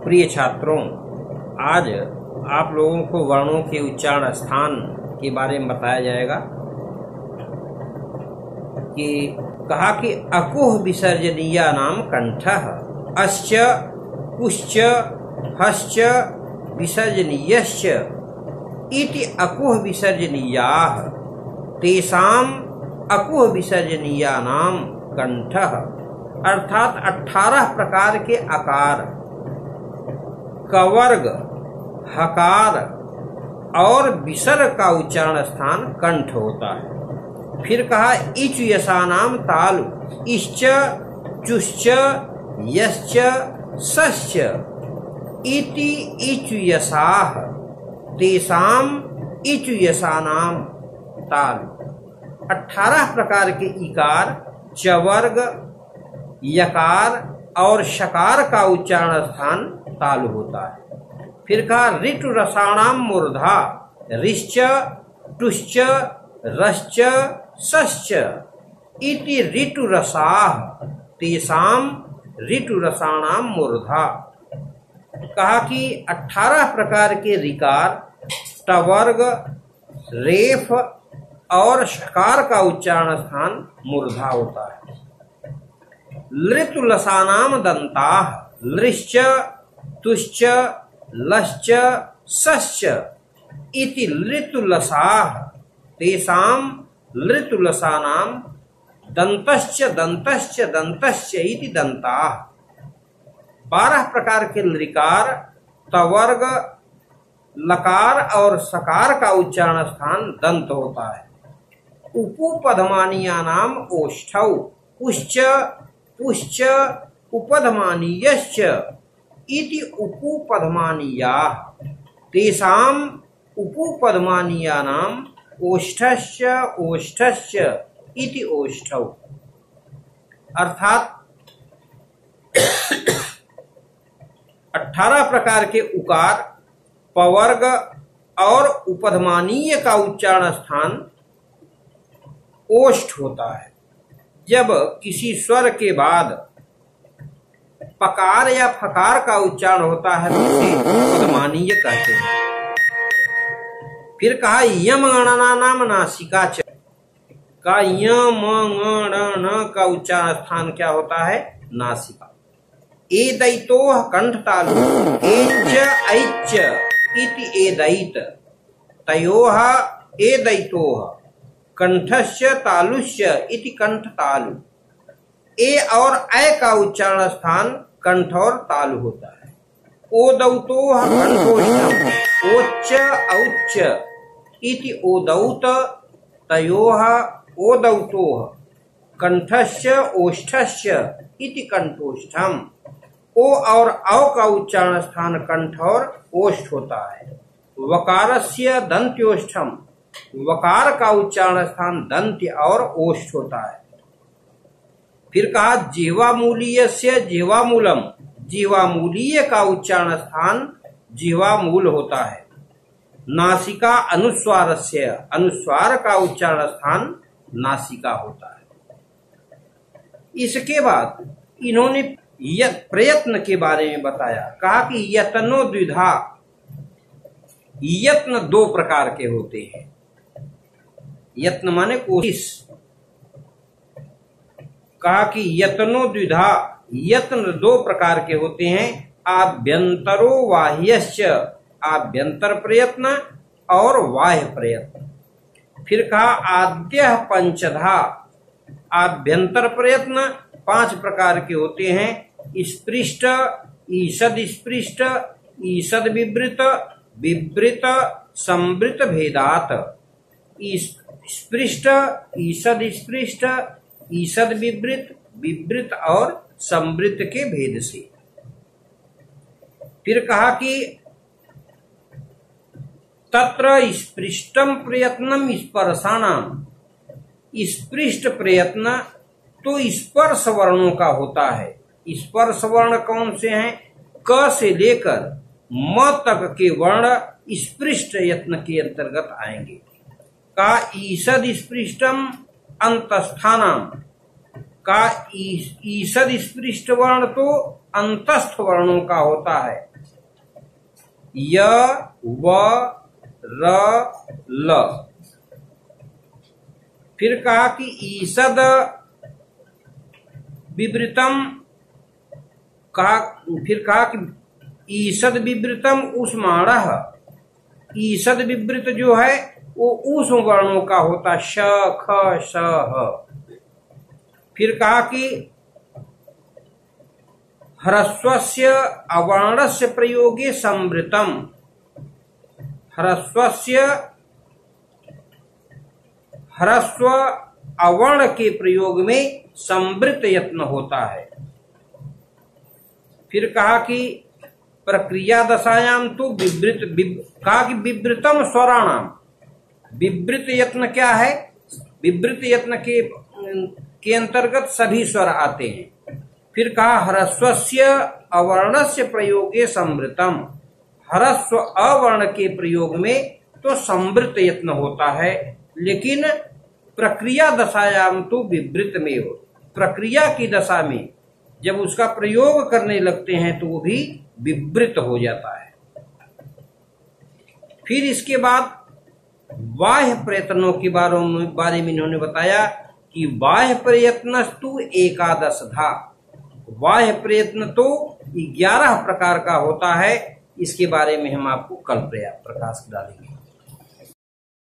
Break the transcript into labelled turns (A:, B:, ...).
A: प्रिय छात्रों, आज आप लोगों को वर्णों के उच्चारण स्थान के बारे में बताया जाएगा कि कहा कि अकुह विसर्जनीया नाम कंठः अश्च कुश्च हश्च विसर्जनीयश्च इति अकुह विसर्जनीयाः तेषाम् अकुह विसर्जनीया नाम कंठः। अर्थात 18 प्रकार के आकार, कवर्ग, हकार और विसर्ग का उच्चारण स्थान कंठ होता है। फिर कहा इच यशानाम तालु इश्च चुश्च यश्च सश्च इति इच यशाः तेषाम इच यशानाम तालु। 18 प्रकार के इकार, चवर्ग, यकार और शकार का उच्चारण स्थान तालु होता है। फिर कहा ऋतु रसाणाम मूर्धा ऋश्च टुश्च रश्च सश्च इति ऋतु रसाः तेषाम ऋतु रसाणाम मूर्धा। कहा कि 18 प्रकार के ऋकार, टवर्ग, रेफ और शकार का उच्चारण स्थान मूर्धा होता है। लृतुलसानाम दंताः लृश्च तुश्च लश्च सश्च इति लृतुलसाः तेषाम लृतुलसानाम दंतश्च दंतश्च दंतश्च इति दंताः। 12 प्रकार के लृकार, तवर्ग, लकार और सकार का उच्चारण स्थान दंत होता है। उपुपधमानीया नाम ओष्ठौ पुश्च पुश्च उपधमानीयश्च इति उपुपधमानीयाः तेषाम उपुपधमानीया नाम ओष्ठश्च ओष्ठश्च इति ओष्ठौ। अर्थात 18 प्रकार के उकार, पवर्ग और उपधमानीय का उच्चारण स्थान ओष्ठ होता है। जब किसी स्वर के बाद पकार या फकार का उच्चारण होता है तो उसे उपधमानीय कहते हैं। फिर कहा यम गणना नाम नासिका च का यम गण का उच्चारण स्थान क्या होता है? नासिका। ए दैतोह कंठ तालु एच ऐच इति ए दैत तयोह ए दैतोह कंठस्य तालुष्य इति कंठ तालु। ए और ऐ का उच्चारण स्थान कंठ और तालु होता है। ओदौतोह कंठोष्ठम ओच्च औच्च इति ओदौत तयोह ओदौतोह कंठस्य ओष्ठस्य इति कंठोष्ठम। ओ और औ का उच्चारण स्थान कंठ और ओष्ठ होता है। वकारस्य दंत्योष्ठम वकार का उच्चारण स्थान दंत्य और ओष्ठ होता है। फिर कहा जिह्वामूलीयस्य जिह्वामूलम जिह्वामूलीय का उच्चारण स्थान जिह्वामूल होता है। नासिका अनुस्वारस्य अनुस्वार का उच्चारण स्थान नासिका होता है। इसके बाद इन्होंने प्रयत्न के बारे में बताया। कहा कि यत्नो द्विधा, यत्न 2 प्रकार के होते हैं। यत्न माने कोशिश। कहा कि यत्नो द्विधा, यत्न 2 प्रकार के होते हैं। आभ्यंतरो बाह्यश्च आभ्यंतर प्रयत्न और बाह्य प्रयत्न। फिर कहा आद्यः पंचधा आभ्यंतर प्रयत्न 5 प्रकार के होते हैं। स्पृष्ट, ईषद स्पृष्ट, ईषद विवृत, विवृत संवृत भेदात। स्पृष्ट, ईषद स्पृष्ट, ईषद विवृत, विवृत और संवृत के भेद से। फिर कहा कि तत्र स्पृष्टम प्रयत्नम स्पर्शानाम। स्पृष्ट प्रयत्न तो स्पर्श वर्णों का होता है। स्पर्श वर्ण कौन से हैं? क से लेकर म तक के वर्ण स्पृष्ट यत्न के अंतर्गत आएंगे। का ईषद स्पृष्टम अंतस्थानाम का ईषद स्पृष्ट वर्ण तो अंतस्थ वर्णों का होता है य व र ल। फिर कहा कि ईषद विवृतम, फिर कहा कि ईषद विवृतम ऊष्माणः। ईषद विवृत जो है वो ऊष्म वर्णों का होता, श ख स ह। फिर कहा कि ह्रस्वस्य अवर्णस्य प्रयोगे संवृतम। ह्रस्व अवर्ण के प्रयोग में संवृत यत्न होता है। फिर कहा कि प्रक्रिया दशायाम तो कहा कि विवृतम स्वराणाम। विवृत यत्न क्या है? विवृत यत्न के अंतर्गत सभी स्वर आते हैं। फिर कहा ह्रस्वस्य अवर्णस्य प्रयोगे संवृतम। ह्रस्व अवर्ण के प्रयोग में तो संवृत यत्न होता है, लेकिन प्रक्रिया दशायाम तो विवृत में हो। प्रक्रिया की दशा में जब उसका प्रयोग करने लगते हैं तो वो भी विवृत हो जाता है। फिर इसके बाद बाह्य प्रयत्नों के बारे में इन्होंने बताया कि बाह्य प्रयत्नस्तु एकादशधा। बाह्य प्रयत्न तो 11 प्रकार का होता है। इसके बारे में हम आपको कल प्रकाश डालेंगे।